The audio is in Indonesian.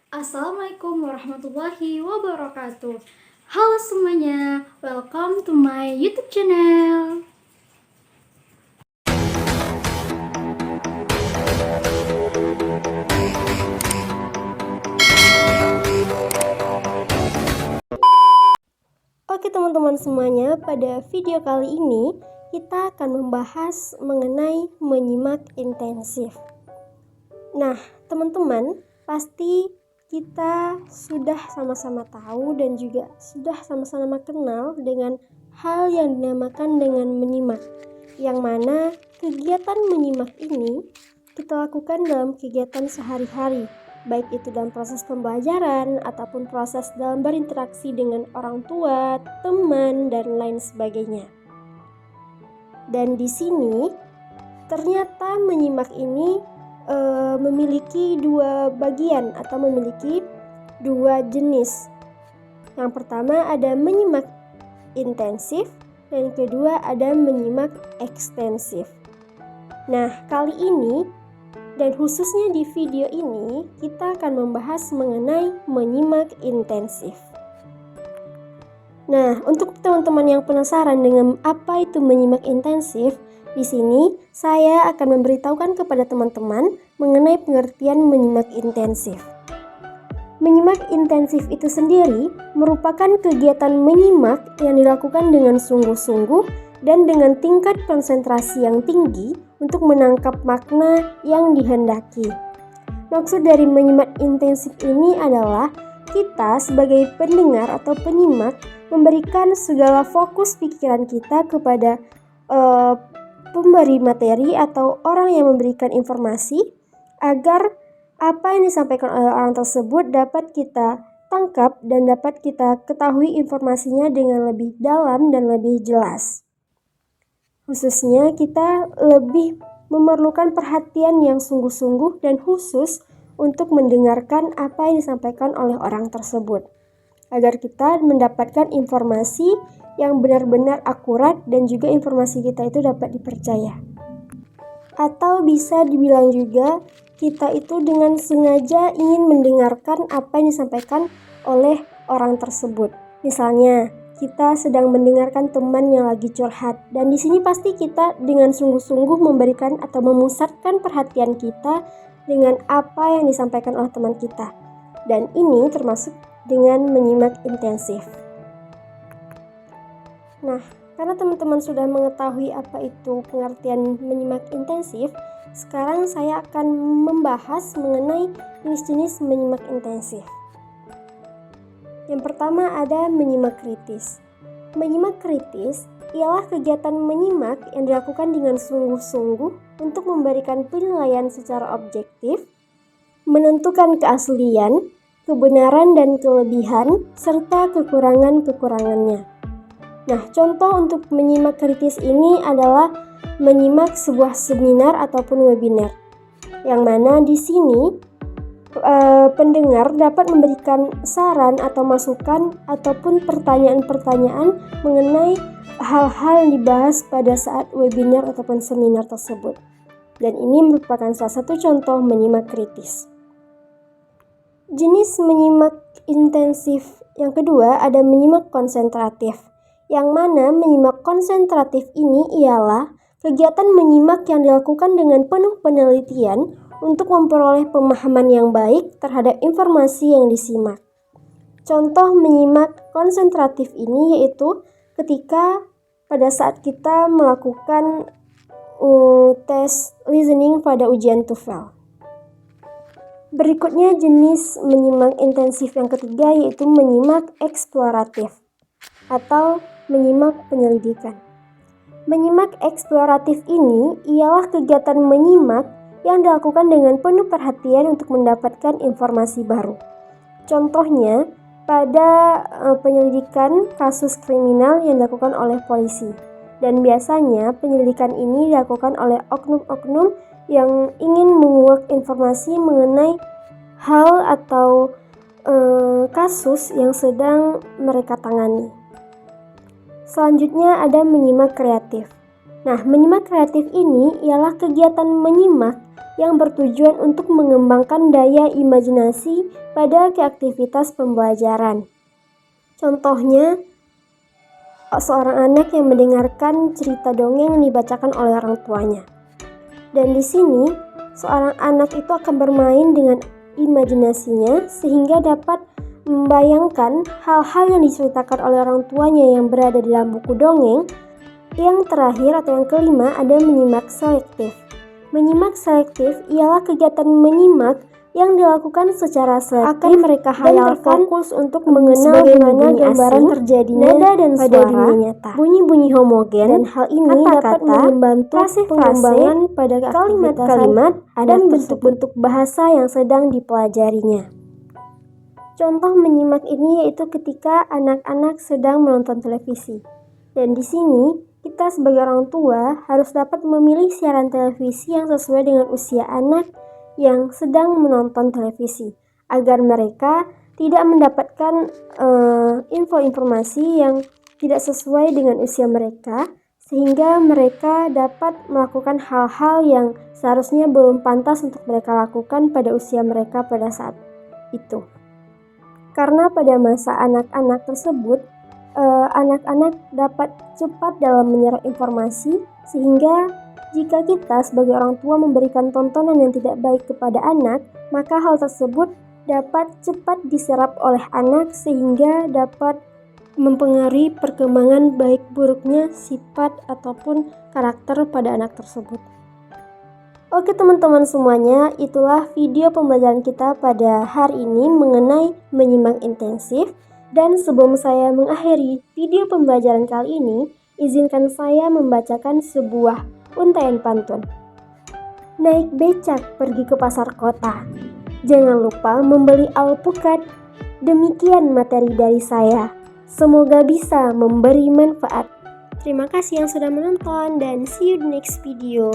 Assalamualaikum warahmatullahi wabarakatuh. Halo semuanya, welcome to my YouTube channel. Oke teman-teman semuanya, pada video kali ini kita akan membahas mengenai menyimak intensif. Nah, teman-teman, pasti kita sudah sama-sama tahu dan juga sudah sama-sama kenal dengan hal yang dinamakan dengan menyimak, yang mana kegiatan menyimak ini kita lakukan dalam kegiatan sehari-hari, baik itu dalam proses pembelajaran ataupun proses dalam berinteraksi dengan orang tua, teman, dan lain sebagainya. Dan di sini ternyata menyimak ini memiliki dua bagian atau memiliki dua jenis. Yang pertama ada menyimak intensif dan yang kedua ada menyimak ekstensif. Nah, kali ini dan khususnya di video ini kita akan membahas mengenai menyimak intensif. Nah, untuk teman-teman yang penasaran dengan apa itu menyimak intensif, di sini saya akan memberitahukan kepada teman-teman mengenai pengertian menyimak intensif. Menyimak intensif itu sendiri merupakan kegiatan menyimak yang dilakukan dengan sungguh-sungguh dan dengan tingkat konsentrasi yang tinggi untuk menangkap makna yang dihendaki. Maksud dari menyimak intensif ini adalah kita sebagai pendengar atau penyimak memberikan segala fokus pikiran kita kepada pemberi materi atau orang yang memberikan informasi agar apa yang disampaikan oleh orang tersebut dapat kita tangkap dan dapat kita ketahui informasinya dengan lebih dalam dan lebih jelas. Khususnya kita lebih memerlukan perhatian yang sungguh-sungguh dan khusus untuk mendengarkan apa yang disampaikan oleh orang tersebut, agar kita mendapatkan informasi yang benar-benar akurat dan juga informasi kita itu dapat dipercaya. Atau bisa dibilang juga kita itu dengan sengaja ingin mendengarkan apa yang disampaikan oleh orang tersebut. Misalnya, kita sedang mendengarkan teman yang lagi curhat dan di sini pasti kita dengan sungguh-sungguh memberikan atau memusatkan perhatian kita dengan apa yang disampaikan oleh teman kita. Dan ini termasuk dengan menyimak intensif. Nah, karena teman-teman sudah mengetahui apa itu pengertian menyimak intensif, sekarang saya akan membahas mengenai jenis-jenis menyimak intensif. Yang pertama ada menyimak kritis. Menyimak kritis ialah kegiatan menyimak yang dilakukan dengan sungguh-sungguh untuk memberikan penilaian secara objektif, menentukan keaslian, kebenaran dan kelebihan, serta kekurangan-kekurangannya. Nah, contoh untuk menyimak kritis ini adalah menyimak sebuah seminar ataupun webinar, yang mana di sini pendengar dapat memberikan saran atau masukan ataupun pertanyaan-pertanyaan mengenai hal-hal yang dibahas pada saat webinar ataupun seminar tersebut. Dan ini merupakan salah satu contoh menyimak kritis. Jenis menyimak intensif yang kedua ada menyimak konsentratif, yang mana menyimak konsentratif ini ialah kegiatan menyimak yang dilakukan dengan penuh penelitian untuk memperoleh pemahaman yang baik terhadap informasi yang disimak. Contoh menyimak konsentratif ini yaitu ketika pada saat kita melakukan tes listening pada ujian TOEFL. Berikutnya jenis menyimak intensif yang ketiga yaitu menyimak eksploratif atau menyimak penyelidikan. Menyimak eksploratif ini ialah kegiatan menyimak yang dilakukan dengan penuh perhatian untuk mendapatkan informasi baru. Contohnya pada penyelidikan kasus kriminal yang dilakukan oleh polisi. Dan biasanya penyelidikan ini dilakukan oleh oknum-oknum yang ingin menguak informasi mengenai hal atau kasus yang sedang mereka tangani. Selanjutnya ada menyimak kreatif. Nah, menyimak kreatif ini ialah kegiatan menyimak yang bertujuan untuk mengembangkan daya imajinasi pada aktivitas pembelajaran. Contohnya, seorang anak yang mendengarkan cerita dongeng yang dibacakan oleh orang tuanya. Dan di sini, seorang anak itu akan bermain dengan imajinasinya sehingga dapat membayangkan hal-hal yang diceritakan oleh orang tuanya yang berada dalam buku dongeng. Yang terakhir atau yang kelima ada menyimak selektif. Menyimak selektif ialah kegiatan menyimak yang dilakukan secara selektif akan mereka hayalkan fokus untuk mengenal bagaimana gambaran terjadinya nada dan pada dunia nyata. Bunyi-bunyi homogen dan hal ini dapat membantu pengembangan pada kalimat-kalimat dan bentuk-bentuk bahasa yang sedang dipelajarinya. Contoh menyimak ini yaitu ketika anak-anak sedang menonton televisi. Dan di sini kita sebagai orang tua harus dapat memilih siaran televisi yang sesuai dengan usia anak yang sedang menonton televisi agar mereka tidak mendapatkan informasi yang tidak sesuai dengan usia mereka sehingga mereka dapat melakukan hal-hal yang seharusnya belum pantas untuk mereka lakukan pada usia mereka pada saat itu. Karena pada masa anak-anak tersebut anak-anak dapat cepat dalam menyerap informasi sehingga jika kita sebagai orang tua memberikan tontonan yang tidak baik kepada anak, maka hal tersebut dapat cepat diserap oleh anak sehingga dapat mempengaruhi perkembangan baik buruknya sifat ataupun karakter pada anak tersebut. Oke teman-teman semuanya, itulah video pembelajaran kita pada hari ini mengenai menyimak intensif. Dan sebelum saya mengakhiri video pembelajaran kali ini, izinkan saya membacakan sebuah untaian pantun. Naik becak pergi ke pasar kota. Jangan lupa membeli alpukat. Demikian materi dari saya. Semoga bisa memberi manfaat. Terima kasih yang sudah menonton dan see you di next video.